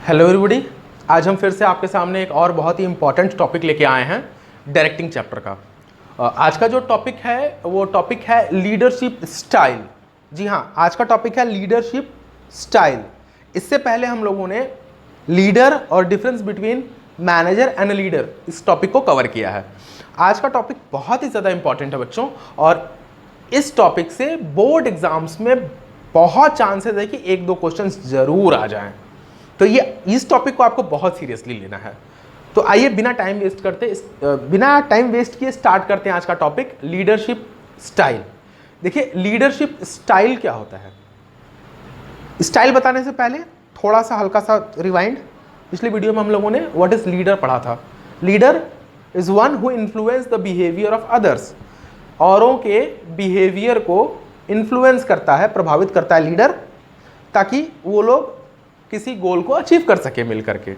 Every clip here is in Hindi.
हेलो एवरीबॉडी, आज हम फिर से आपके सामने एक और बहुत ही इंपॉर्टेंट टॉपिक लेके आए हैं डायरेक्टिंग चैप्टर का। आज का जो टॉपिक है वो टॉपिक है लीडरशिप स्टाइल। जी हाँ, आज का टॉपिक है लीडरशिप स्टाइल। इससे पहले हम लोगों ने लीडर और difference between manager and leader इस टॉपिक को कवर किया है। आज का टॉपिक बहुत ही ज़्यादा इंपॉर्टेंट है बच्चों, और इस टॉपिक से बोर्ड एग्जाम्स में बहुत चांसेस है कि एक दो क्वेश्चन जरूर आ जाएं। तो ये इस टॉपिक को आपको बहुत सीरियसली लेना है। तो आइए बिना टाइम वेस्ट किए स्टार्ट करते हैं आज का टॉपिक लीडरशिप स्टाइल। देखिए, लीडरशिप स्टाइल क्या होता है। स्टाइल बताने से पहले थोड़ा सा हल्का सा रिवाइंड। पिछली वीडियो में हम लोगों ने व्हाट इज लीडर पढ़ा था। Leader is one who influence the behaviour of others. औरों के बिहेवियर को इन्फ्लुएंस करता है, प्रभावित करता है लीडर, ताकि वो लोग किसी गोल को अचीव कर सके मिल करके।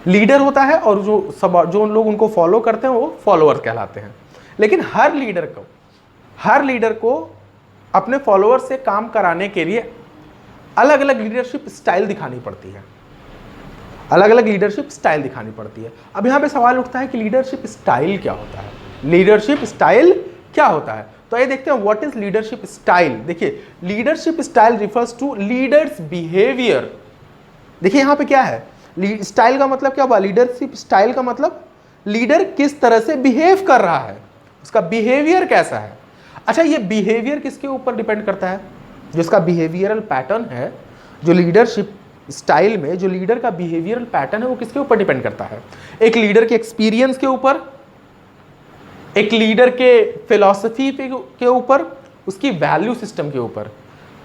लीडर होता है और जो लोग उनको फॉलो करते हैं वो फॉलोअर कहलाते हैं। लेकिन हर लीडर को अपने फॉलोअर से काम कराने के लिए अलग अलग लीडरशिप स्टाइल दिखानी पड़ती है। अब यहाँ पे सवाल उठता है कि लीडरशिप स्टाइल क्या होता है। तो ये देखते हैं व्हाट इज लीडरशिप स्टाइल। देखिए, leadership style refers to leaders behaviour. देखिए यहाँ पे क्या है, स्टाइल का मतलब क्या हुआ। लीडरशिप स्टाइल का मतलब लीडर किस तरह से बिहेव कर रहा है, उसका बिहेवियर कैसा है। अच्छा, ये बिहेवियर किसके ऊपर डिपेंड करता है। जो इसका बिहेवियरल पैटर्न है, जो लीडरशिप स्टाइल में जो लीडर का बिहेवियरल पैटर्न है वो किसके ऊपर डिपेंड करता है। एक लीडर के एक्सपीरियंस के ऊपर, एक लीडर के फिलॉसफी के ऊपर, उसकी वैल्यू सिस्टम के ऊपर,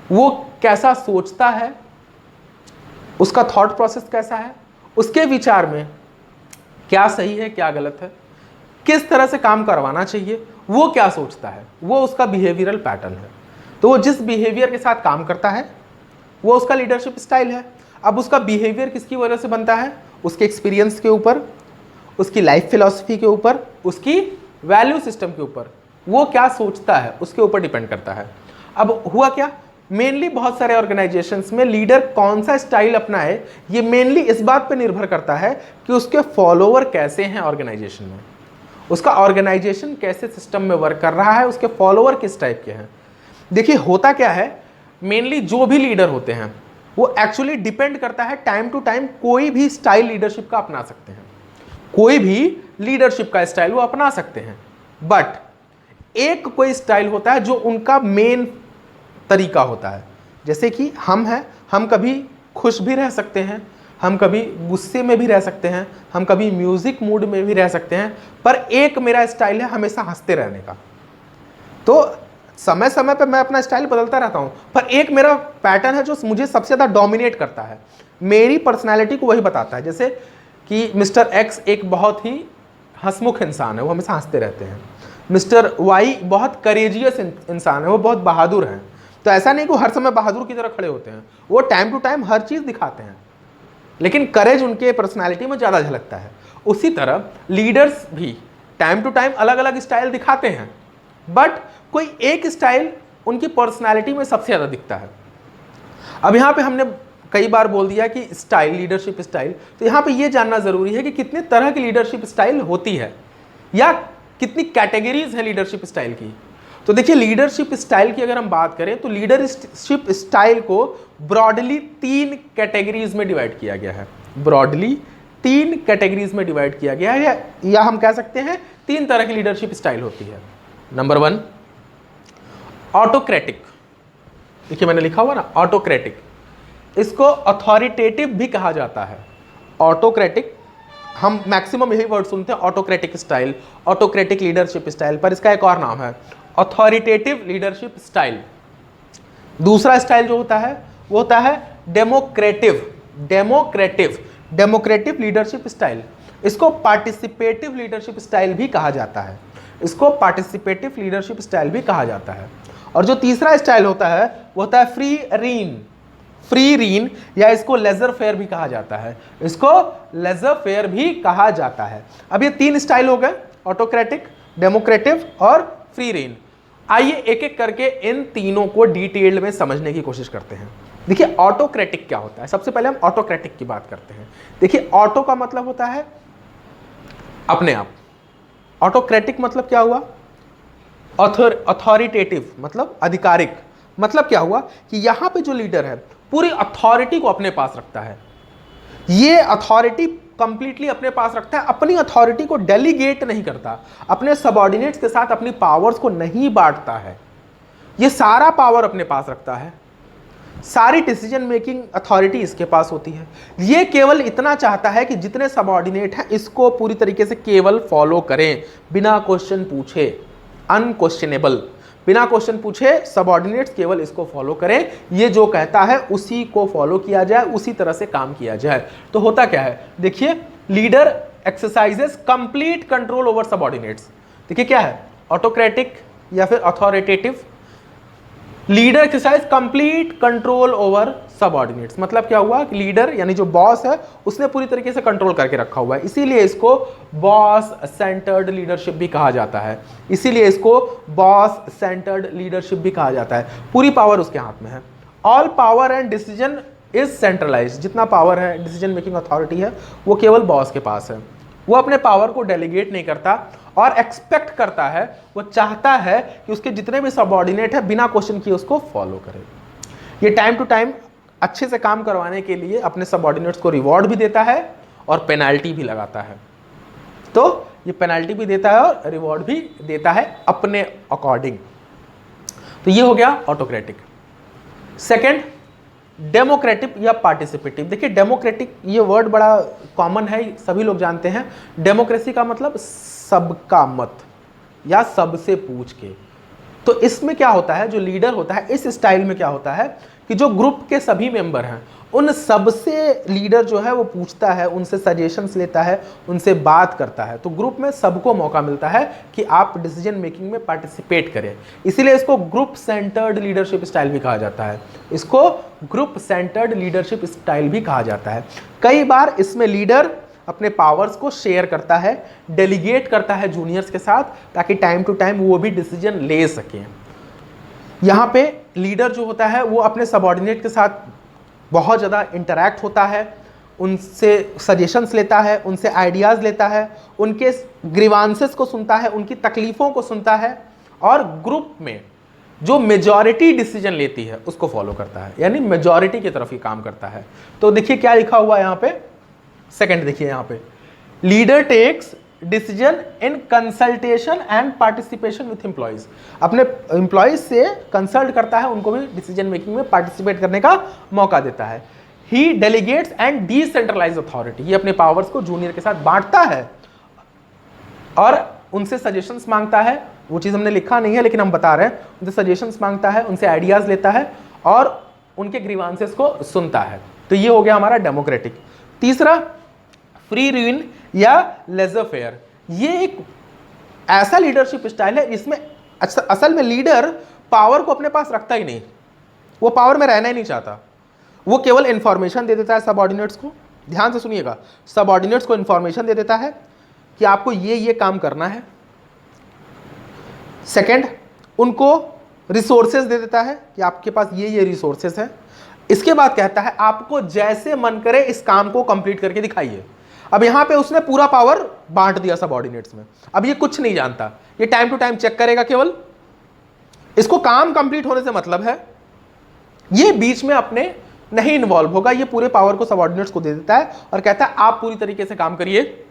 वो कैसा सोचता है, उसका थॉट प्रोसेस कैसा है, उसके विचार में क्या सही है क्या गलत है, किस तरह से काम करवाना चाहिए, वो क्या सोचता है, वो उसका बिहेवियरल पैटर्न है। तो वो जिस बिहेवियर के साथ काम करता है वो उसका लीडरशिप स्टाइल है। अब उसका बिहेवियर किसकी वजह से बनता है, उसके एक्सपीरियंस के ऊपर, उसकी लाइफ फिलॉसफी के ऊपर, उसकी वैल्यू सिस्टम के ऊपर, वो क्या सोचता है उसके ऊपर डिपेंड करता है। अब हुआ क्या, मेनली बहुत सारे ऑर्गेनाइजेशंस में लीडर कौन सा स्टाइल अपनाए ये मेनली इस बात पे निर्भर करता है कि उसके फॉलोअर कैसे हैं ऑर्गेनाइजेशन में, उसका ऑर्गेनाइजेशन कैसे सिस्टम में वर्क कर रहा है, उसके फॉलोअर किस टाइप के हैं। देखिए, होता क्या है, मेनली जो भी लीडर होते हैं वो एक्चुअली डिपेंड करता है टाइम टू टाइम। कोई भी स्टाइल लीडरशिप का अपना सकते हैं, कोई भी लीडरशिप का स्टाइल वो अपना सकते हैं, बट एक कोई स्टाइल होता है जो उनका मेन तरीका होता है। जैसे कि हम हैं, हम कभी खुश भी रह सकते हैं, हम कभी गुस्से में भी रह सकते हैं, हम कभी म्यूजिक मूड में भी रह सकते हैं, पर एक मेरा स्टाइल है हमेशा हंसते रहने का। तो समय समय पे मैं अपना स्टाइल बदलता रहता हूं, पर एक मेरा पैटर्न है जो मुझे सबसे ज़्यादा डोमिनेट करता है, मेरी पर्सनैलिटी को वही बताता है। जैसे कि मिस्टर एक्स एक बहुत ही हंसमुख इंसान है, वो हमेशा हंसते रहते हैं। मिस्टर वाई बहुत करेजियस इंसान है, वो बहुत बहादुर हैं। तो ऐसा नहीं कि वो हर समय बहादुर की तरह खड़े होते हैं, वो टाइम टू टाइम हर चीज़ दिखाते हैं, लेकिन करेज उनके पर्सनालिटी में ज़्यादा झलकता है। उसी तरह लीडर्स भी टाइम टू टाइम अलग अलग स्टाइल दिखाते हैं, बट कोई एक स्टाइल उनकी पर्सनालिटी में सबसे ज़्यादा दिखता है। अब यहाँ पे हमने कई बार बोल दिया कि स्टाइल, लीडरशिप स्टाइल, तो यहाँ पे ये जानना ज़रूरी है कि कितने तरह की लीडरशिप स्टाइल होती है या कितनी कैटेगरीज है लीडरशिप स्टाइल की। तो देखिए, लीडरशिप स्टाइल की अगर हम बात करें तो लीडरशिप स्टाइल को ब्रॉडली 3 कैटेगरीज में डिवाइड किया गया है। या हम कह सकते हैं 3 तरह की लीडरशिप स्टाइल होती है। Number 1, autocratic. देखिए मैंने लिखा हुआ ना, ऑटोक्रेटिक। इसको अथॉरिटेटिव भी कहा जाता है। ऑटोक्रेटिक, हम मैक्सिमम यही वर्ड सुनते हैं, autocratic style, autocratic leadership style, पर इसका एक और नाम है अथॉरिटेटिव लीडरशिप स्टाइल। दूसरा स्टाइल जो होता है वो होता है डेमोक्रेटिव लीडरशिप स्टाइल। इसको पार्टिसिपेटिव लीडरशिप स्टाइल भी कहा जाता है। और जो तीसरा स्टाइल होता है वो होता है फ्री रीन, या इसको लेजर फेयर भी कहा जाता है। अब ये 3 स्टाइल हो गए, ऑटोक्रेटिक, डेमोक्रेटिव और फ्री रीन। आइए एक एक करके इन तीनों को डिटेल में समझने की कोशिश करते हैं। देखिए ऑटोक्रेटिक क्या होता है, सबसे पहले हम ऑटोक्रेटिक की बात करते हैं। देखिए ऑटो का मतलब होता है अपने आप, ऑटोक्रेटिक मतलब क्या हुआ, अथॉरिटेटिव मतलब आधिकारिक। मतलब क्या हुआ कि यहां पे जो लीडर है पूरी अथॉरिटी को अपने पास रखता है, ये अथॉरिटी कंप्लीटली अपने पास रखता है, अपनी अथॉरिटी को डेलीगेट नहीं करता, अपने सबऑर्डिनेट्स के साथ अपनी पावर्स को नहीं बांटता है, ये सारा पावर अपने पास रखता है, सारी डिसीजन मेकिंग अथॉरिटी इसके पास होती है। ये केवल इतना चाहता है कि जितने सबऑर्डिनेट हैं इसको पूरी तरीके से केवल फॉलो करें, बिना क्वेश्चन पूछे, अनक्वेश्चनेबल, बिना क्वेश्चन पूछे सबऑर्डिनेट्स केवल इसको फॉलो करें, ये जो कहता है उसी को फॉलो किया जाए, उसी तरह से काम किया जाए। तो होता क्या है, देखिए leader exercises complete control over subordinates. देखिए क्या है, ऑटोक्रेटिक या फिर authoritative, leader exercise complete control over subordinates. मतलब क्या हुआ कि लीडर यानी जो बॉस है उसने पूरी तरीके से कंट्रोल करके रखा हुआ है, इसीलिए इसको बॉस सेंटर्ड लीडरशिप भी कहा जाता है, इसीलिए इसको बॉस सेंटर्ड लीडरशिप भी कहा जाता है। पूरी पावर उसके हाथ में है, all power and decision is centralize. जितना पावर है, डिसीजन मेकिंग अथॉरिटी है, वो केवल बॉस के पास है। वो अपने पावर को डेलीगेट नहीं करता और एक्सपेक्ट करता है, वो चाहता है कि उसके जितने भी सबऑर्डिनेट है बिना क्वेश्चन किए उसको फॉलो करे। ये टाइम टू टाइम अच्छे से काम करवाने के लिए अपने सबऑर्डिनेट्स को रिवॉर्ड भी देता है और पेनाल्टी भी लगाता है। तो ये पेनाल्टी भी देता है और रिवॉर्ड भी देता है अपने अकॉर्डिंग। तो ये हो गया ऑटोक्रेटिक। सेकंड, डेमोक्रेटिक या पार्टिसिपेटिव। देखिए डेमोक्रेटिक ये वर्ड बड़ा कॉमन है, सभी लोग जानते हैं। डेमोक्रेसी का मतलब सबका मत या सबसे पूछ के। तो इसमें क्या होता है, जो लीडर होता है इस स्टाइल में क्या होता है कि जो ग्रुप के सभी मेंबर हैं उन सबसे लीडर जो है वो पूछता है, उनसे सजेशंस लेता है, उनसे बात करता है। तो ग्रुप में सबको मौका मिलता है कि आप डिसीजन मेकिंग में पार्टिसिपेट करें, इसीलिए इसको ग्रुप सेंटर्ड लीडरशिप स्टाइल भी कहा जाता है। इसको ग्रुप सेंटर्ड लीडरशिप स्टाइल भी कहा जाता है। कई बार इसमें लीडर अपने पावर्स को शेयर करता है, डेलीगेट करता है जूनियर्स के साथ, ताकि टाइम टू टाइम वो भी डिसीजन ले सकें। यहाँ पे लीडर जो होता है वो अपने सबऑर्डिनेट के साथ बहुत ज़्यादा इंटरैक्ट होता है, उनसे सजेशंस लेता है, उनसे आइडियाज़ लेता है, उनके ग्रीवांसेस को सुनता है, उनकी तकलीफ़ों को सुनता है और ग्रुप में जो मेजॉरिटी डिसीजन लेती है उसको फॉलो करता है, यानी मेजॉरिटी की तरफ ही काम करता है। तो देखिए क्या लिखा हुआ है यहाँ पे, सेकंड देखिए यहाँ पे, leader takes decision in consultation and participation with employees. अपने एम्प्लॉइज से कंसल्ट करता है, उनको भी डिसीजन मेकिंग में पार्टिसिपेट करने का मौका देता है। ही डेलीगेट्स एंड डिसेंट्रलाइज अथॉरिटी। ये अपने पावर्स को जूनियर के साथ बांटता है और उनसे सजेशंस मांगता है। वो चीज़ हमने लिखा नहीं है लेकिन हम बता रहे हैं, उनसे सजेशंस मांगता है, उनसे आइडियाज़ लेता है और उनके ग्रीवांसेस को सुनता है। तो ये हो गया हमारा डेमोक्रेटिक। तीसरा, फ्री रीन या लेजर फेयर। ये एक ऐसा लीडरशिप स्टाइल है इसमें असल में लीडर पावर को अपने पास रखता ही नहीं, वो पावर में रहना ही नहीं चाहता, वो केवल इंफॉर्मेशन दे देता है सबऑर्डिनेट्स को। ध्यान से सुनिएगा, सबऑर्डिनेट्स को इंफॉर्मेशन दे देता है कि आपको ये काम करना है। सेकंड, उनको रिसोर्सेज दे देता है कि आपके पास ये रिसोर्सेज है। इसके बाद कहता है आपको जैसे मन करे इस काम को कंप्लीट करके दिखाइए। अब यहां पे उसने पूरा पावर बांट दिया सबऑर्डिनेट्स में। अब ये कुछ नहीं जानता, ये टाइम टू टाइम चेक करेगा, केवल इसको काम कंप्लीट होने से मतलब है, ये बीच में अपने नहीं इन्वॉल्व होगा। ये पूरे पावर को सबऑर्डिनेट्स को दे देता है और कहता है आप पूरी तरीके से काम करिए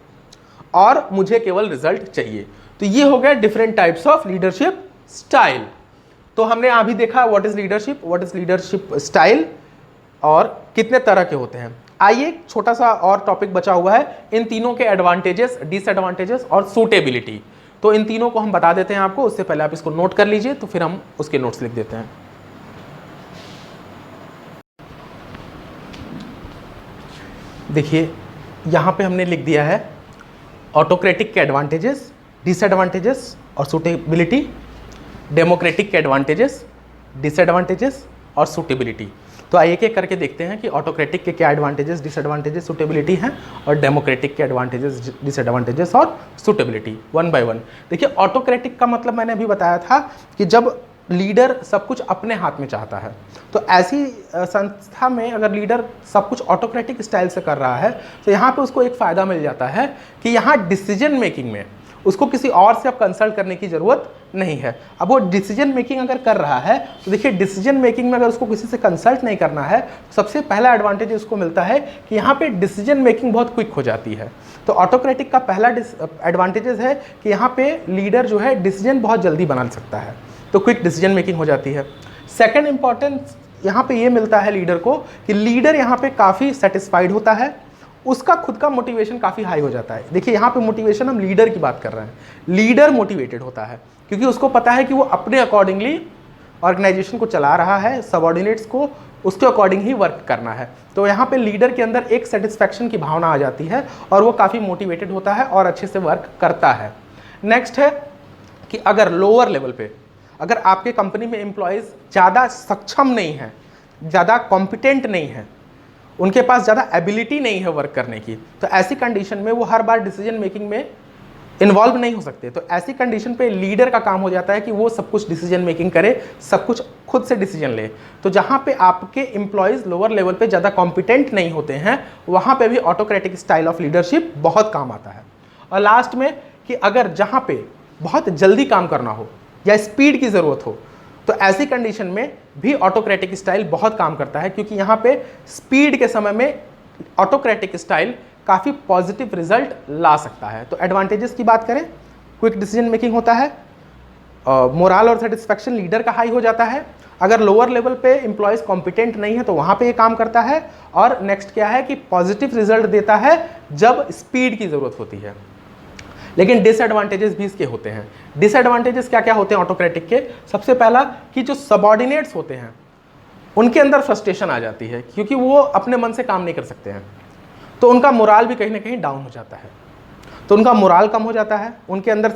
और मुझे केवल रिजल्ट चाहिए। तो ये हो गया different types of leadership style. तो हमने अभी देखा व्हाट इज लीडरशिप स्टाइल और कितने तरह के होते हैं। आइए एक छोटा सा और टॉपिक बचा हुआ है, इन तीनों के एडवांटेजेस, डिसएडवांटेजेस और सूटेबिलिटी। तो इन तीनों को हम बता देते हैं आपको, उससे पहले आप इसको नोट कर लीजिए, तो फिर हम उसके नोट्स लिख देते हैं। देखिए यहां पे हमने लिख दिया है ऑटोक्रेटिक के एडवांटेजेस, डिसएडवांटेजेस और सूटेबिलिटी, डेमोक्रेटिक के एडवांटेजेस, डिसएडवांटेजेस और सूटेबिलिटी। तो आइए एक एक करके देखते हैं कि ऑटोक्रेटिक के क्या एडवांटेजेस, डिसएडवांटेजेस, सूटेबिलिटी हैं और डेमोक्रेटिक के एडवांटेजेस, डिसएडवांटेजेस और सूटेबिलिटी वन बाय वन। देखिए ऑटोक्रेटिक का मतलब मैंने अभी बताया था कि जब लीडर सब कुछ अपने हाथ में चाहता है। तो ऐसी संस्था में अगर लीडर सब कुछ ऑटोक्रेटिक स्टाइल से कर रहा है तो यहाँ पे उसको एक फ़ायदा मिल जाता है कि यहाँ डिसीजन मेकिंग में उसको किसी और से अब कंसल्ट करने की ज़रूरत नहीं है। अब वो डिसीजन मेकिंग अगर कर रहा है तो देखिए, डिसीजन मेकिंग में अगर उसको किसी से कंसल्ट नहीं करना है तो सबसे पहला एडवांटेज उसको मिलता है कि यहाँ पे डिसीजन मेकिंग बहुत क्विक हो जाती है। तो ऑटोक्रेटिक का पहला एडवांटेजेस है कि यहाँ पे लीडर जो है डिसीजन बहुत जल्दी बना सकता है, तो क्विक डिसीजन मेकिंग हो जाती है। सेकेंड इंपॉर्टेंस यहाँ पे ये मिलता है लीडर को कि लीडर यहाँ पे काफ़ी सेटिस्फाइड होता है, उसका खुद का मोटिवेशन काफ़ी हाई हो जाता है। देखिए यहाँ पे मोटिवेशन हम लीडर की बात कर रहे हैं, लीडर मोटिवेटेड होता है क्योंकि उसको पता है कि वो अपने अकॉर्डिंगली ऑर्गेनाइजेशन को चला रहा है, सबऑर्डिनेट्स को उसके अकॉर्डिंग ही वर्क करना है। तो यहाँ पे लीडर के अंदर एक सेटिस्फैक्शन की भावना आ जाती है और वो काफ़ी मोटिवेटेड होता है और अच्छे से वर्क करता है। नेक्स्ट है कि अगर लोअर लेवल पे अगर आपके कंपनी में एम्प्लॉयज़ ज़्यादा सक्षम नहीं है, ज़्यादा कॉम्पिटेंट नहीं है, उनके पास ज़्यादा एबिलिटी नहीं है वर्क करने की, तो ऐसी कंडीशन में वो हर बार डिसीजन मेकिंग में इन्वॉल्व नहीं हो सकते। तो ऐसी कंडीशन पे लीडर का काम हो जाता है कि वो सब कुछ डिसीजन मेकिंग करे, सब कुछ खुद से डिसीजन ले। तो जहाँ पे आपके एम्प्लॉयज़ लोअर लेवल पे ज़्यादा कॉम्पिटेंट नहीं होते हैं, वहाँ पे भी ऑटोक्रेटिक स्टाइल ऑफ लीडरशिप बहुत काम आता है। और लास्ट में कि अगर जहाँ पे बहुत जल्दी काम करना हो या स्पीड की ज़रूरत हो, तो ऐसी कंडीशन में भी ऑटोक्रेटिक स्टाइल बहुत काम करता है, क्योंकि यहाँ पे स्पीड के समय में ऑटोक्रेटिक स्टाइल काफ़ी पॉजिटिव रिजल्ट ला सकता है। तो एडवांटेजेस की बात करें, क्विक डिसीजन मेकिंग होता है, मोरल और सेटिस्फैक्शन लीडर का हाई हो जाता है, अगर लोअर लेवल पे एम्प्लॉयज़ कॉम्पिटेंट नहीं है तो वहाँ पे ये काम करता है, और नेक्स्ट क्या है कि पॉजिटिव रिजल्ट देता है जब स्पीड की ज़रूरत होती है। लेकिन डिसएडवांटेजेस भी इसके होते हैं। डिसएडवांटेजेस क्या क्या होते हैं ऑटोक्रेटिक के? सबसे पहला कि जो सबऑर्डिनेट्स होते हैं उनके अंदर फ्रस्ट्रेशन आ जाती है, क्योंकि वो अपने मन से काम नहीं कर सकते हैं, तो उनका मोराल भी कहीं ना कहीं डाउन हो जाता है। तो उनका मोराल कम हो जाता है, उनके अंदर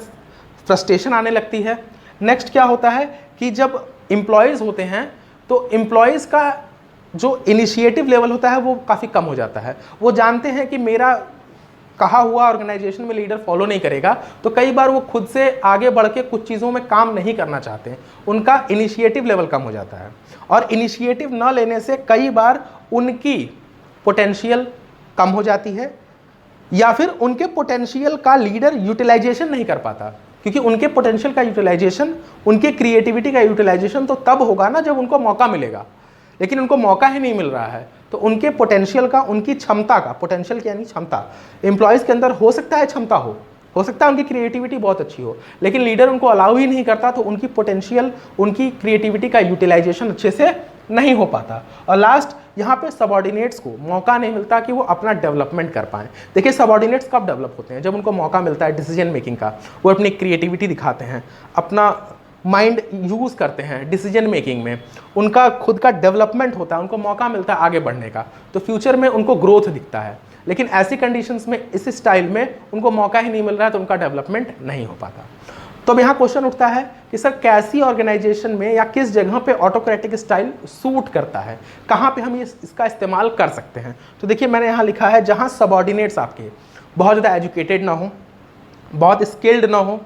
फ्रस्ट्रेशन आने लगती है। नेक्स्ट क्या होता है कि जब एम्प्लॉयज़ होते हैं तो एम्प्लॉयज़ का जो इनिशिएटिव लेवल होता है वो काफ़ी कम हो जाता है। वो जानते हैं कि मेरा कहा हुआ ऑर्गेनाइजेशन में लीडर फॉलो नहीं करेगा, तो कई बार वो खुद से आगे बढ़ के कुछ चीज़ों में काम नहीं करना चाहते हैं, उनका इनिशिएटिव लेवल कम हो जाता है। और इनिशिएटिव न लेने से कई बार उनकी पोटेंशियल कम हो जाती है, या फिर उनके पोटेंशियल का लीडर यूटिलाइजेशन नहीं कर पाता, क्योंकि उनके पोटेंशियल का यूटिलाइजेशन, उनके क्रिएटिविटी का यूटिलाइजेशन तो तब होगा ना जब उनको मौका मिलेगा, लेकिन उनको मौका ही नहीं मिल रहा है। तो उनके पोटेंशियल का, उनकी क्षमता का, पोटेंशियल यानी क्षमता, एम्प्लॉयज़ के अंदर हो सकता है क्षमता हो सकता है उनकी क्रिएटिविटी बहुत अच्छी हो, लेकिन लीडर उनको अलाउ ही नहीं करता, तो उनकी पोटेंशियल, उनकी क्रिएटिविटी का यूटिलाइजेशन अच्छे से नहीं हो पाता। और लास्ट, यहाँ पे सबऑर्डिनेट्स को मौका नहीं मिलता कि वो अपना डेवलपमेंट कर पाएँ। देखिए सबऑर्डिनेट्स कब डेवलप होते हैं? जब उनको मौका मिलता है डिसीजन मेकिंग का, वो अपनी क्रिएटिविटी दिखाते हैं, अपना माइंड यूज़ करते हैं डिसीजन मेकिंग में, उनका खुद का डेवलपमेंट होता है, उनको मौका मिलता है आगे बढ़ने का, तो फ्यूचर में उनको ग्रोथ दिखता है। लेकिन ऐसी कंडीशंस में, इस स्टाइल में उनको मौका ही नहीं मिल रहा है, तो उनका डेवलपमेंट नहीं हो पाता। तो अब यहाँ क्वेश्चन उठता है कि सर कैसी ऑर्गेनाइजेशन में या किस जगह पे ऑटोक्रेटिक स्टाइल सूट करता है, कहाँ पे हम इसका इस्तेमाल कर सकते हैं? तो देखिए मैंने यहाँ लिखा है जहाँ सबऑर्डिनेट्स आपके बहुत ज़्यादा एजुकेटेड ना हो, बहुत स्किल्ड ना हो,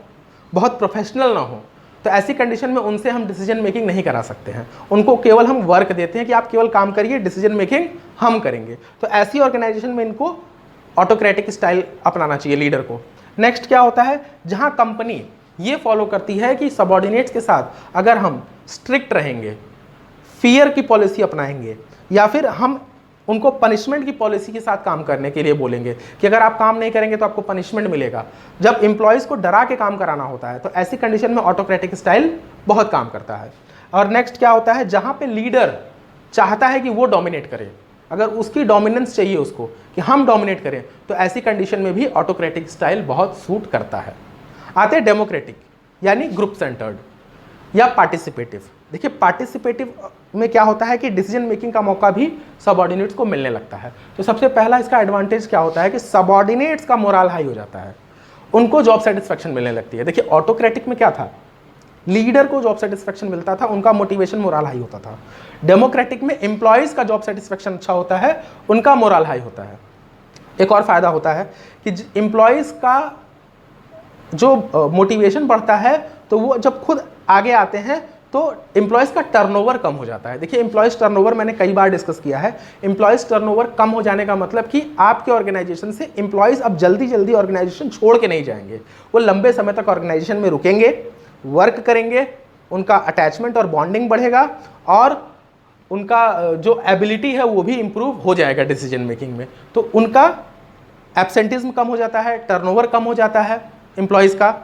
बहुत प्रोफेशनल ना हो, तो ऐसी कंडीशन में उनसे हम डिसीजन मेकिंग नहीं करा सकते हैं। उनको केवल हम वर्क देते हैं कि आप केवल काम करिए, डिसीजन मेकिंग हम करेंगे। तो ऐसी ऑर्गेनाइजेशन में इनको ऑटोक्रेटिक स्टाइल अपनाना चाहिए लीडर को। नेक्स्ट क्या होता है? जहां कंपनी ये फॉलो करती है कि सबऑर्डिनेट्स के साथ अगर हम स्ट्रिक्ट रहेंगे, फियर की पॉलिसी अपनाएंगे, या फिर हम उनको पनिशमेंट की पॉलिसी के साथ काम करने के लिए बोलेंगे कि अगर आप काम नहीं करेंगे तो आपको पनिशमेंट मिलेगा, जब एम्प्लॉयज़ को डरा के काम कराना होता है, तो ऐसी कंडीशन में ऑटोक्रेटिक स्टाइल बहुत काम करता है। और नेक्स्ट क्या होता है? जहाँ पे लीडर चाहता है कि वो डोमिनेट करे, अगर उसकी डोमिनेंस चाहिए उसको कि हम डोमिनेट करें, तो ऐसी कंडीशन में भी ऑटोक्रेटिक स्टाइल बहुत सूट करता है। आते हैं डेमोक्रेटिक यानी ग्रुप सेंटर्ड या पार्टिसिपेटिव। देखिए पार्टिसिपेटिव में क्या होता है कि डिसीजन मेकिंग का मौका भी सबऑर्डिनेट्स को मिलने लगता है। तो सबसे पहला इसका एडवांटेज क्या होता है कि सबऑर्डिनेट्स का मोरल हाई हो जाता है, उनको जॉब सेटिस्फेक्शन मिलने लगती है। देखिए ऑटोक्रेटिक में क्या था, लीडर को जॉब सेटिस्फेक्शन मिलता था, उनका मोटिवेशन मोरल हाई होता था। डेमोक्रेटिक में एम्प्लॉयज़ का जॉब सेटिस्फेक्शन अच्छा होता है, उनका मोरल हाई होता है। एक और फायदा होता है कि एम्प्लॉयज़ का जो मोटिवेशन बढ़ता है, तो वो जब खुद आगे आते हैं तो एम्प्लॉयज़ का टर्नओवर कम हो जाता है। देखिए एम्प्लॉयज़ टर्नओवर मैंने कई बार डिस्कस किया है। एम्प्लॉयज़ टर्नओवर कम हो जाने का मतलब कि आपके ऑर्गेनाइजेशन से एम्प्लॉयज़ अब जल्दी जल्दी ऑर्गेनाइजेशन छोड़ के नहीं जाएंगे, वो लंबे समय तक ऑर्गेनाइजेशन में रुकेंगे, वर्क करेंगे, उनका अटैचमेंट और बॉन्डिंग बढ़ेगा और उनका जो एबिलिटी है वो भी इम्प्रूव हो जाएगा डिसीजन मेकिंग में। तो उनका एब्सेंटिज्म कम हो जाता है, टर्नओवर कम हो जाता है एम्प्लॉयज़ का,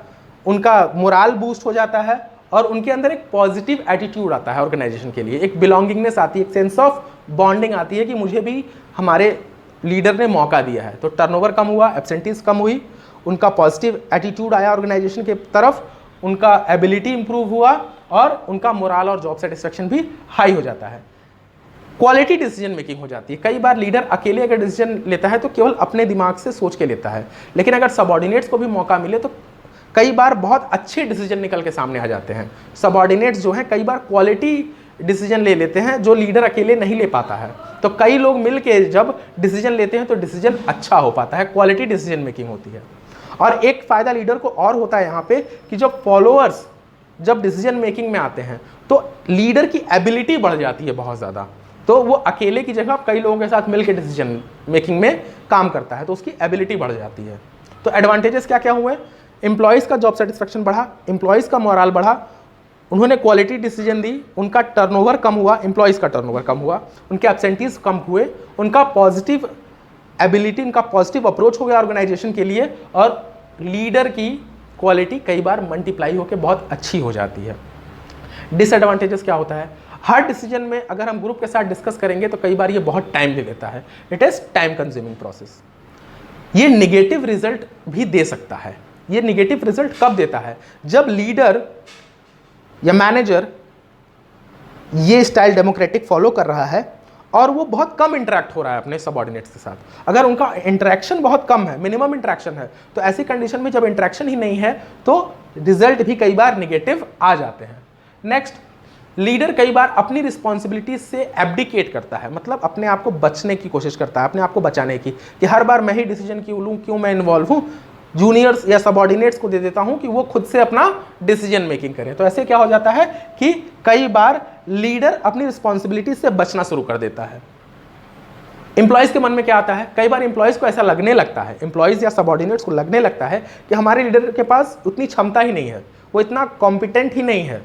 उनका मोराल बूस्ट हो जाता है और उनके अंदर एक पॉजिटिव एटीट्यूड आता है ऑर्गेनाइजेशन के लिए, एक बिलोंगिंगनेस आती है, एक सेंस ऑफ बॉन्डिंग आती है कि मुझे भी हमारे लीडर ने मौका दिया है। तो टर्नओवर कम हुआ, एब्सेंटीज कम हुई, उनका पॉजिटिव एटीट्यूड आया ऑर्गेनाइजेशन के तरफ, उनका एबिलिटी इंप्रूव हुआ और उनका मोराल और जॉब सेटिस्फेक्शन भी हाई हो जाता है। क्वालिटी डिसीजन मेकिंग हो जाती है। कई बार लीडर अकेले अगर डिसीजन लेता है तो केवल अपने दिमाग से सोच के लेता है, लेकिन अगर सबऑर्डिनेट्स को भी मौका मिले तो कई बार बहुत अच्छे डिसीजन निकल के सामने आ जाते हैं। सबऑर्डिनेट्स जो हैं कई बार क्वालिटी डिसीजन ले लेते हैं जो लीडर अकेले नहीं ले पाता है। तो कई लोग मिल के जब डिसीजन लेते हैं तो डिसीजन अच्छा हो पाता है, क्वालिटी डिसीजन मेकिंग होती है। और एक फ़ायदा लीडर को और होता है यहाँ पे कि जब फॉलोअर्स जब डिसीजन मेकिंग में आते हैं तो लीडर की एबिलिटी बढ़ जाती है बहुत ज़्यादा, तो वो अकेले की जगह कई लोगों के साथ मिलकर डिसीजन मेकिंग में काम करता है, तो उसकी एबिलिटी बढ़ जाती है। तो एडवांटेजेस क्या क्या हुए? एम्प्लॉयज़ का जॉब सेटिस्फेक्शन बढ़ा, एम्प्लॉयज़ का मोरल बढ़ा, उन्होंने क्वालिटी डिसीजन दी, उनका टर्नओवर कम हुआ, एम्प्लॉयज़ का टर्नओवर कम हुआ, उनके एब्सेंटीज कम हुए, उनका पॉजिटिव एबिलिटी, उनका पॉजिटिव अप्रोच हो गया ऑर्गेनाइजेशन के लिए और लीडर की क्वालिटी कई बार मल्टीप्लाई होकर बहुत अच्छी हो जाती है। डिसएडवांटेजेस क्या होता है? हर डिसीजन में अगर हम ग्रुप के साथ डिस्कस करेंगे तो कई बार ये बहुत टाइम ले लेता है, it is time consuming process. ये निगेटिव रिजल्ट भी दे सकता है। ये निगेटिव रिजल्ट कब देता है? जब लीडर या मैनेजर ये स्टाइल डेमोक्रेटिक फॉलो कर रहा है और वो बहुत कम इंटरेक्ट हो रहा है अपने सबऑर्डिनेट्स के साथ। अगर उनका इंटरेक्शन बहुत कम है, मिनिमम इंटरेक्शन है, तो ऐसी कंडीशन में जब इंटरेक्शन ही नहीं है तो रिजल्ट भी कई बार निगेटिव आ जाते हैं। नेक्स्ट, लीडर कई बार अपनी रिस्पॉन्सिबिलिटी से एब्डिकेट करता है, मतलब अपने आप को बचने की कोशिश करता है, अपने आप को बचाने की, कि हर बार मैं ही डिसीजन क्यों लूँ, क्यों मैं इन्वॉल्व हूँ, जूनियर्स या सबऑर्डिनेट्स को दे देता हूँ कि वो खुद से अपना डिसीजन मेकिंग करें। तो ऐसे क्या हो जाता है कि कई बार लीडर अपनी रिस्पॉन्सिबिलिटी से बचना शुरू कर देता है। एम्प्लॉयज़ के मन में क्या आता है? कई बार एम्प्लॉयज़ को ऐसा लगने लगता है, एम्प्लॉयज़ या सबऑर्डिनेट्स को लगने लगता है कि हमारे लीडर के पास उतनी क्षमता ही नहीं है, वो इतना कॉम्पिटेंट ही नहीं है,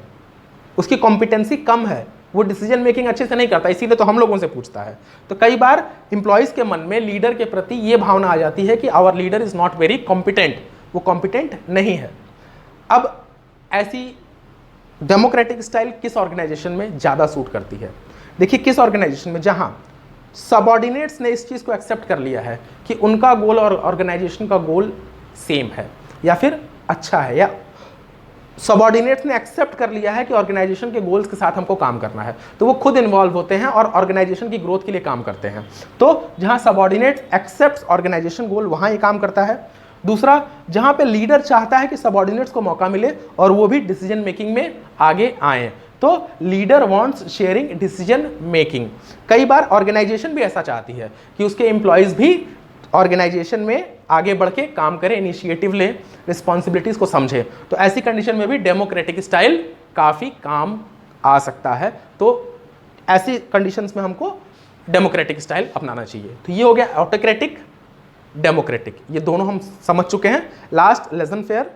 उसकी कॉम्पिटेंसी कम है, वो डिसीजन मेकिंग अच्छे से नहीं करता, इसीलिए तो हम लोगों से पूछता है। तो कई बार एम्प्लॉयज़ के मन में लीडर के प्रति ये भावना आ जाती है कि our leader is not very competent, वो कॉम्पिटेंट नहीं है। अब ऐसी डेमोक्रेटिक स्टाइल किस ऑर्गेनाइजेशन में ज़्यादा सूट करती है? देखिए, किस ऑर्गेनाइजेशन में जहाँ सबऑर्डिनेट्स ने इस चीज़ को एक्सेप्ट कर लिया है कि उनका गोल और ऑर्गेनाइजेशन का गोल सेम है या फिर अच्छा है, या सबऑर्डिनेट्स ने एक्सेप्ट कर लिया है कि ऑर्गेनाइजेशन के गोल्स के साथ हमको काम करना है, तो वो खुद इन्वॉल्व होते हैं और ऑर्गेनाइजेशन की ग्रोथ के लिए काम करते हैं। तो जहां सबऑर्डिनेट्स एक्सेप्ट्स ऑर्गेनाइजेशन गोल, वहां ये काम करता है। दूसरा, जहां पे लीडर चाहता है कि सबऑर्डिनेट्स को मौका मिले और वो भी डिसीजन मेकिंग में आगे आए, तो leader wants sharing decision making. कई बार ऑर्गेनाइजेशन भी ऐसा चाहती है कि उसके एम्प्लॉयज़ भी ऑर्गेनाइजेशन में आगे बढ़ के काम करें, इनिशिएटिव लें, रिस्पॉन्सिबिलिटीज़ को समझें। तो ऐसी कंडीशन में भी डेमोक्रेटिक स्टाइल काफ़ी काम आ सकता है। तो ऐसी कंडीशंस में हमको डेमोक्रेटिक स्टाइल अपनाना चाहिए। तो ये हो गया ऑटोक्रेटिक, डेमोक्रेटिक, ये दोनों हम समझ चुके हैं। लास्ट, लेजन फेयर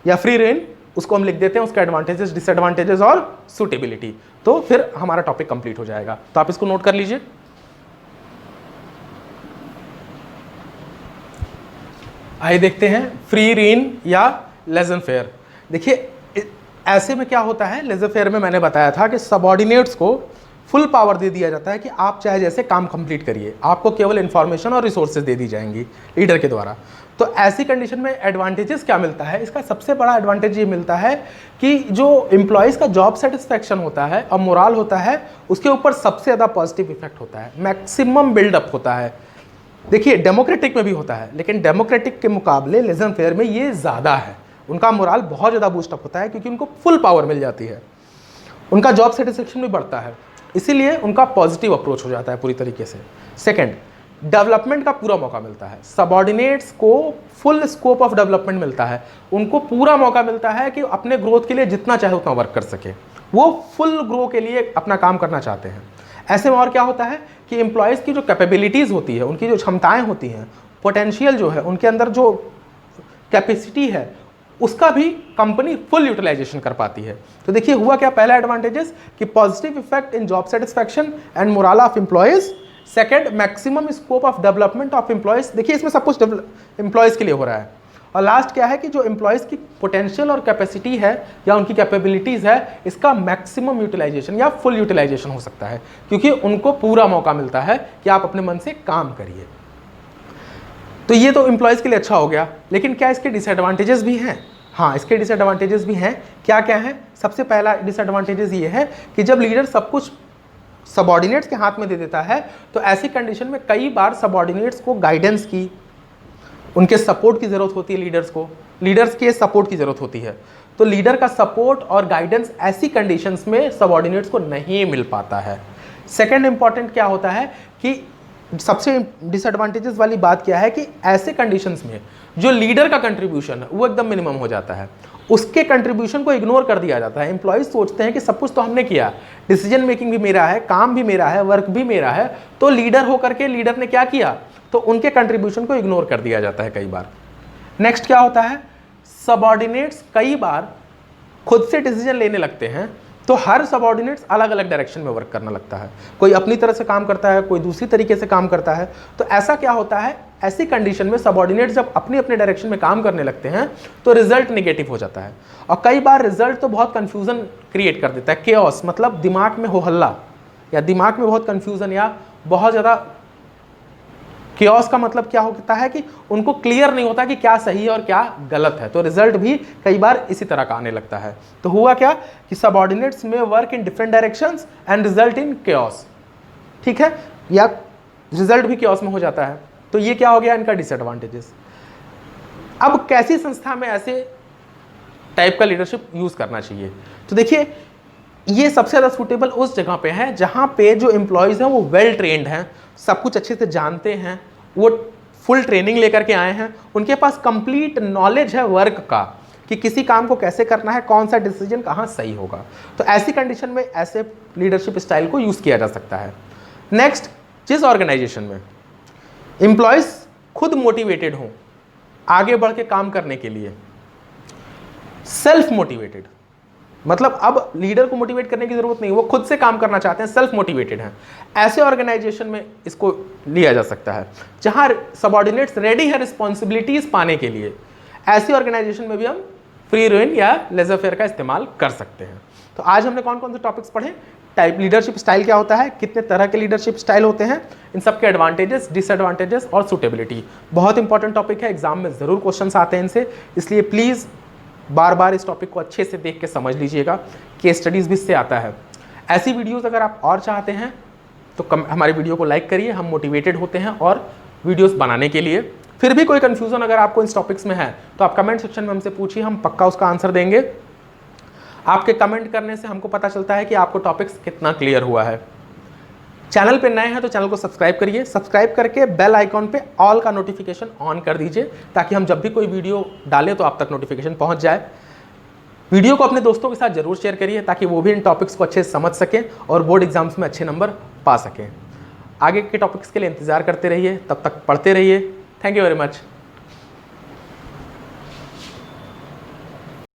या फ्री रेन, उसको हम लिख देते हैं, उसके एडवांटेजेस, डिसएडवांटेजेस और सूटेबिलिटी। तो फिर हमारा टॉपिक कंप्लीट हो जाएगा। तो आप इसको नोट कर लीजिए। आइए देखते हैं फ्री रेन या लेजन फेयर। देखिए, ऐसे में क्या होता है, लेजन फेयर में मैंने बताया था कि सबऑर्डिनेट्स को फुल पावर दे दिया जाता है कि आप चाहे जैसे काम कंप्लीट करिए, आपको केवल इंफॉर्मेशन और रिसोर्सेज दे दी जाएंगी लीडर के द्वारा। तो ऐसी कंडीशन में एडवांटेजेस क्या मिलता है? इसका सबसे बड़ा एडवांटेज ये मिलता है कि जो एम्प्लॉयज़ का जॉब सेटिस्फैक्शन होता है और मोराल होता है, उसके ऊपर सबसे ज़्यादा पॉजिटिव इफेक्ट होता है, मैक्सिमम बिल्डअप होता है। देखिए, डेमोक्रेटिक में भी होता है, लेकिन डेमोक्रेटिक के मुकाबले लेजन फेयर में ये ज़्यादा है। उनका मोराल बहुत ज़्यादा बूस्टअप होता है क्योंकि उनको फुल पावर मिल जाती है, उनका जॉब सेटिस्फेक्शन भी बढ़ता है, इसीलिए उनका पॉजिटिव अप्रोच हो जाता है पूरी तरीके से। सेकंड, डेवलपमेंट का पूरा मौका मिलता है। सबऑर्डिनेट्स को फुल स्कोप ऑफ डेवलपमेंट मिलता है, उनको पूरा मौका मिलता है कि अपने ग्रोथ के लिए जितना चाहे उतना वर्क कर सके। वो फुल ग्रो के लिए अपना काम करना चाहते हैं। ऐसे में और क्या होता है कि एम्प्लॉयज़ की जो कैपेबिलिटीज़ होती है, उनकी जो क्षमताएं होती हैं, पोटेंशियल जो है, उनके अंदर जो कैपेसिटी है, उसका भी कंपनी फुल यूटिलाइजेशन कर पाती है। तो देखिए हुआ क्या, पहला एडवांटेजेस कि positive effect in job satisfaction and moral of employees. Second, maximum scope of development of employees. देखिए इसमें सब कुछ एम्प्लॉयज़ के लिए हो रहा है। और लास्ट क्या है कि जो एम्प्लॉयज़ की पोटेंशियल और कैपेसिटी है या उनकी कैपेबिलिटीज़ है, इसका मैक्सिमम यूटिलाइजेशन या फुल यूटिलाइजेशन हो सकता है, क्योंकि उनको पूरा मौका मिलता है कि आप अपने मन से काम करिए। तो ये तो एम्प्लॉयज़ के लिए अच्छा हो गया, लेकिन क्या इसके डिसएडवांटेजेस भी हैं? हाँ, इसके डिसएडवांटेजेस भी हैं। क्या क्या हैं? सबसे पहला डिसएडवांटेजेस ये है कि जब लीडर सब कुछ सबऑर्डिनेट्स के हाथ में दे देता है, तो ऐसी कंडीशन में कई बार सबऑर्डिनेट्स को गाइडेंस की, उनके सपोर्ट की ज़रूरत होती है। लीडर्स के सपोर्ट की ज़रूरत होती है। तो लीडर का सपोर्ट और गाइडेंस ऐसी कंडीशंस में सबऑर्डिनेट्स को नहीं मिल पाता है। सेकंड इंपॉर्टेंट क्या होता है कि सबसे डिसएडवांटेजेस वाली बात क्या है कि ऐसे कंडीशंस में जो लीडर का कंट्रीब्यूशन है वो एकदम मिनिमम हो जाता है, उसके कंट्रीब्यूशन को इग्नोर कर दिया जाता है। एम्प्लॉयज सोचते हैं कि सब कुछ तो हमने किया, डिसीजन मेकिंग भी मेरा है, काम भी मेरा है, वर्क भी मेरा है, तो लीडर होकर के लीडर ने क्या किया, तो उनके कंट्रीब्यूशन को इग्नोर कर दिया जाता है कई बार। नेक्स्ट क्या होता है, सबऑर्डिनेट्स कई बार खुद से डिसीजन लेने लगते हैं, तो हर सबऑर्डिनेट्स अलग अलग डायरेक्शन में वर्क करना लगता है। कोई अपनी तरह से काम करता है, कोई दूसरी तरीके से काम करता है। तो ऐसा क्या होता है, ऐसी कंडीशन में सबऑर्डिनेट्स जब अपने अपने डायरेक्शन में काम करने लगते हैं तो रिजल्ट नेगेटिव हो जाता है। और कई बार रिजल्ट तो बहुत कंफ्यूजन क्रिएट कर देता है, केओस, मतलब दिमाग में हो हल्ला, या दिमाग में बहुत कंफ्यूजन, या बहुत ज़्यादा केओस का मतलब क्या होता है कि उनको क्लियर नहीं होता कि क्या सही है और क्या गलत है। तो रिजल्ट भी कई बार इसी तरह का आने लगता है। तो हुआ क्या कि सबऑर्डिनेट्स में work in different directions and result in chaos, ठीक है, या रिजल्ट भी केओस में हो जाता है। तो ये क्या हो गया इनका डिसएडवांटेजेस। अब कैसी संस्था में ऐसे टाइप का लीडरशिप यूज करना चाहिए, तो देखिए ये सबसे ज़्यादा सूटेबल उस जगह पे है जहाँ पे जो एम्प्लॉयज़ हैं वो वेल ट्रेंड हैं, सब कुछ अच्छे से जानते हैं, वो फुल ट्रेनिंग लेकर के आए हैं, उनके पास कंप्लीट नॉलेज है वर्क का कि किसी काम को कैसे करना है, कौन सा डिसीजन कहाँ सही होगा। तो ऐसी कंडीशन में ऐसे लीडरशिप स्टाइल को यूज़ किया जा सकता है। नेक्स्ट, जिस ऑर्गेनाइजेशन में एम्प्लॉयज़ खुद मोटिवेटेड हों आगे बढ़ के काम करने के लिए, सेल्फ मोटिवेटेड, मतलब अब लीडर को मोटिवेट करने की जरूरत नहीं, वो खुद से काम करना चाहते हैं, सेल्फ मोटिवेटेड हैं, ऐसे ऑर्गेनाइजेशन में इसको लिया जा सकता है जहां सबऑर्डिनेट्स रेडी है रिस्पॉन्सिबिलिटीज पाने के लिए। ऐसी ऑर्गेनाइजेशन में भी हम फ्री रेन या लेजर फेयर का इस्तेमाल कर सकते हैं। तो आज हमने कौन कौन से टॉपिक्स पढ़े, टाइप लीडरशिप स्टाइल क्या होता है, कितने तरह के लीडरशिप स्टाइल होते हैं, इन सब के एडवांटेजेस, डिसएडवांटेजेस और सूटेबिलिटी। बहुत इंपॉर्टेंट टॉपिक है, एग्जाम में जरूर क्वेश्चंस आते हैं इनसे, इसलिए प्लीज़ बार बार इस टॉपिक को अच्छे से देख के समझ लीजिएगा। केस स्टडीज़ भी इससे आता है। ऐसी वीडियोस अगर आप और चाहते हैं तो हमारी वीडियो को लाइक करिए, हम मोटिवेटेड होते हैं और वीडियोस बनाने के लिए। फिर भी कोई कन्फ्यूज़न अगर आपको इस टॉपिक्स में है तो आप कमेंट सेक्शन में हमसे पूछिए, हम पक्का उसका आंसर देंगे। आपके कमेंट करने से हमको पता चलता है कि आपको टॉपिक्स कितना क्लियर हुआ है। चैनल पे नए हैं तो चैनल को सब्सक्राइब करिए, सब्सक्राइब करके बेल आइकॉन पे ऑल का नोटिफिकेशन ऑन कर दीजिए ताकि हम जब भी कोई वीडियो डालें तो आप तक नोटिफिकेशन पहुंच जाए। वीडियो को अपने दोस्तों के साथ जरूर शेयर करिए ताकि वो भी इन टॉपिक्स को अच्छे से समझ सकें और बोर्ड एग्जाम्स में अच्छे नंबर पा सकें। आगे के टॉपिक्स के लिए इंतजार करते रहिए, तब तक पढ़ते रहिए। Thank you very much.